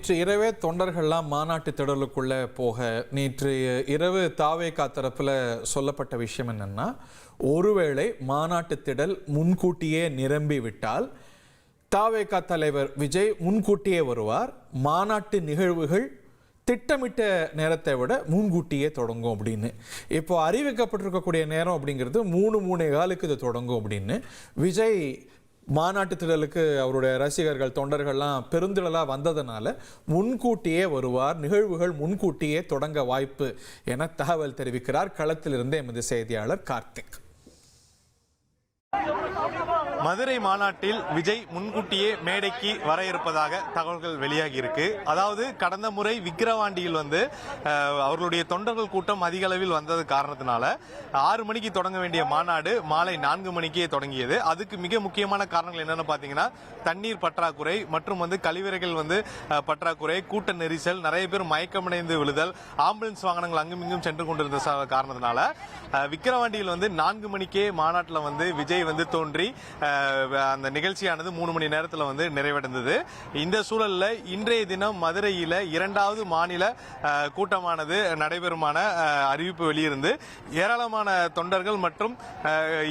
நேற்று இரவே தொண்டர்கள்லாம் மாநாட்டு திடலுக்குள்ள போக நேற்று இரவு தாவேகா தரப்புல சொல்லப்பட்ட விஷயம் என்னன்னா, ஒருவேளை மாநாட்டு திடல் முன்கூட்டியே நிரம்பி விட்டால் தாவேகா தலைவர் விஜய் முன்கூட்டியே வருவார், மாநாட்டு நிகழ்வுகள் திட்டமிட்ட நேரத்தை விட முன்கூட்டியே தொடங்கும் அப்படின்னு. இப்போ அறிவிக்கப்பட்டிருக்கக்கூடிய நேரம் அப்படிங்கிறது 3:45 இது தொடங்கும் அப்படின்னு. விஜய் மாநாட்டு திடலுக்கு அவருடைய ரசிகர்கள் தொண்டர்கள்லாம் பெருந்திடலாக வந்ததுனால முன்கூட்டியே வருவார், நிகழ்வுகள் முன்கூட்டியே தொடங்க வாய்ப்பு என தகவல் தெரிவிக்கிறார் களத்திலிருந்து எமது செய்தியாளர் கார்த்திக். மதுரை மாநாட்டில் விஜய் முன்கூட்டியே மேடைக்கு வர இருப்பதாக தகவல்கள் வெளியாகி இருக்கு. அதாவது கடந்த முறை விக்கிரவாண்டியில் அவர்களுடைய தொண்டர்கள் கூட்டம் அதிக அளவில் வந்தது காரணத்தினால 6 மணிக்கு தொடங்க வேண்டிய மாநாடு மாலை 4 மணிக்கே தொடங்கியது. அதுக்கு மிக முக்கியமான காரணங்கள் என்னன்னு பாத்தீங்கன்னா, தண்ணீர் பற்றாக்குறை மற்றும் கழிவறைகள் பற்றாக்குறை, கூட்ட நெரிசல், நிறைய பேர் மயக்கமடைந்து விழுதல், ஆம்புலன்ஸ் வாகனங்கள் அங்கும் இங்கும் சென்று கொண்டிருந்த காரணத்தினால விக்கிரவாண்டியில் 4 மணிக்கே மாநாட்டில் விஜய் தோன்றி அந்த நிகழ்ச்சியானது 3 மணி நேரத்தில் நிறைவடைந்தது. இந்த சூழல்ல இன்றைய தினம் மதுரையில 2வது மாநில கூட்டமானது நடைபெறுமான அறிவிப்பு வெளியிருந்து ஏராளமான தொண்டர்கள் மற்றும்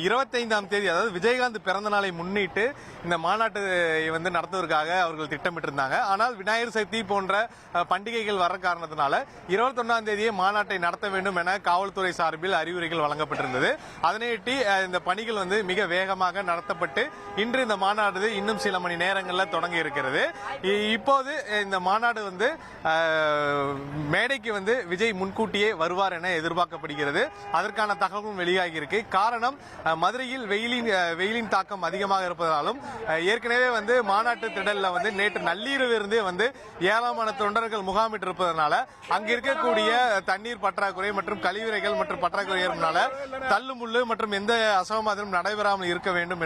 25ஆம் தேதி, அதாவது விஜயகாந்த் பிறந்த நாளை முன்னிட்டு இந்த மாநாட்டை நடத்துவதற்காக அவர்கள் திட்டமிட்டிருந்தாங்க. ஆனால் விநாயகர் சதுர்த்தி போன்ற பண்டிகைகள் வர காரணத்தினால 21ஆம் தேதியே மாநாட்டை நடத்த வேண்டும் என காவல்துறை சார்பில் அறிவுரைகள் வழங்கப்பட்டிருந்தது. அதனையொட்டி இந்த பணிகள் மிக வேகமாக நடத்தப்பட்டு இன்று இந்த மாநாடு இன்னும் சில மணி நேரங்களில் தொடங்க இருக்கிறது. இப்போது இந்த மாநாடு மேடைக்கு விஜய் முன்கூட்டியே வருவார் என எதிர்பார்க்கப்படுகிறது. அதற்கான தகவலும் வெளியாகி இருக்கு. காரணம், மதுரையில் வெயிலின் தாக்கம் அதிகமாக இருப்பதாலும் ஏற்கனவே மாநாட்டு திடல்ல நேற்று நள்ளிரவிலிருந்தே ஏராளமான தொண்டர்கள் முகாமிட்டு இருப்பதனால அங்க இருக்கக்கூடிய தண்ணீர் பற்றாக்குறை மற்றும் கழிவறைகள் மற்றும் பற்றாக்குறை இருப்பதனால தள்ளுமுள்ளு மற்றும் எந்த அசம்பாவிதமும் நடைபெறாமல் இருக்க வேண்டும்